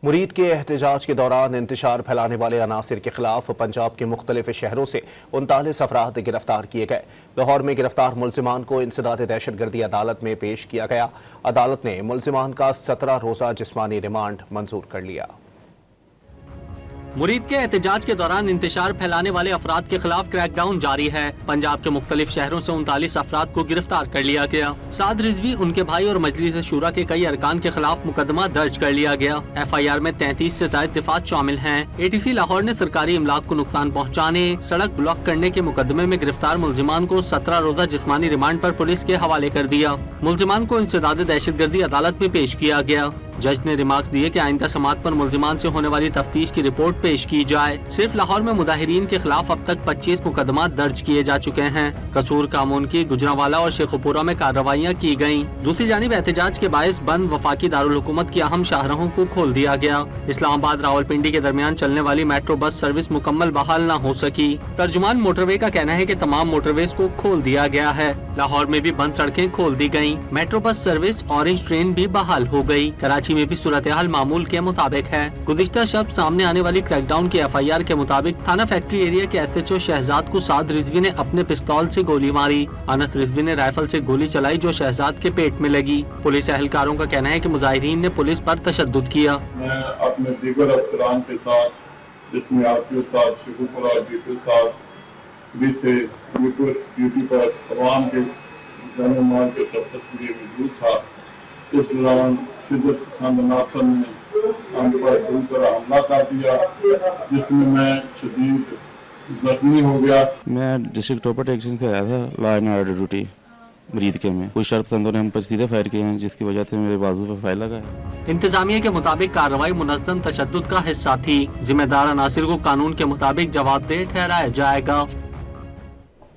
مرید کے احتجاج کے دوران انتشار پھیلانے والے عناصر کے خلاف پنجاب کے مختلف شہروں سے 39 افراد گرفتار کیے گئے۔ لاہور میں گرفتار ملزمان کو انسداد دہشت گردی عدالت میں پیش کیا گیا۔ عدالت نے ملزمان کا 17 روزہ جسمانی ریمانڈ منظور کر لیا۔ مرید کے احتجاج کے دوران انتشار پھیلانے والے افراد کے خلاف کریک ڈاؤن جاری ہے۔ پنجاب کے مختلف شہروں سے 39 افراد کو گرفتار کر لیا گیا۔ سعد رضوی، ان کے بھائی اور مجلس شورا کے کئی ارکان کے خلاف مقدمہ درج کر لیا گیا۔ FIR میں 33 سے زائد دفعات شامل ہیں۔ ATC لاہور نے سرکاری املاک کو نقصان پہنچانے، سڑک بلاک کرنے کے مقدمے میں گرفتار ملزمان کو 17 روزہ جسمانی ریمانڈ پر پولیس کے حوالے کر دیا۔ ملزمان کو انسداد دہشت گردی عدالت میں پیش کیا گیا۔ جج نے ریمارکس دیے کہ آئندہ سماعت پر ملزمان سے ہونے والی تفتیش کی رپورٹ پیش کی جائے۔ صرف لاہور میں مظاہرین کے خلاف اب تک 25 مقدمات درج کیے جا چکے ہیں۔ قصور، کامون کی، گجرانوالہ اور شیخوپورہ میں کارروائیاں کی گئیں۔ دوسری جانب احتجاج کے باعث بند وفاقی دارالحکومت کی اہم شاہراہوں کو کھول دیا گیا۔ اسلام آباد راولپنڈی کے درمیان چلنے والی میٹرو بس سروس مکمل بحال نہ ہو سکی۔ ترجمان موٹر وے کا کہنا ہے کہ تمام موٹر ویز کو کھول دیا گیا ہے۔ لاہور میں بھی بند سڑکیں کھول دی گئیں۔ Metro bus service, orange train بھی بحال ہو گئی۔ کراچی میں بھی صورتحال معمول کے مطابق ہے۔ گزشتہ شب سامنے آنے والی کریک ڈاؤن کی FIR کے مطابق تھانہ فیکٹری ایریا کے SHO شہزاد کو سعد رضوی نے اپنے پستول سے گولی ماری۔ انس رضوی نے رائفل سے گولی چلائی جو شہزاد کے پیٹ میں لگی۔ پولیس اہلکاروں کا کہنا ہے کہ مظاہرین نے پولیس پر تشدد کیا۔ میں اپنے دیگر افسران کے ساتھ، جس میں RPO صاحب، شیخوپورہ DPO صاحب بھی تھے، ڈیوٹی پر عوام کے جان و مال کے تحفظ کے لیے موجود تھا۔ اس دوران شدت پسند عناصر نے ہم پر بری طرح حملہ کر دیا، جس میں میں شدید زخمی ہو گیا۔ میں ڈسٹرکٹ ٹوپر ایکشن سے آیا تھا لا اینڈ آرڈر ڈیوٹی مرید کے میں۔ کچھ شرپسندوں نے ہم پر سیدھے فائر کیے ہیں، جس کی وجہ سے میرے بازو پہ فائر لگا ہے۔ انتظامیہ کے مطابق کارروائی منظم تشدد کا حصہ تھی۔ ذمہ دار عناصر کو قانون کے مطابق جواب دہ ٹھہرایا جائے گا۔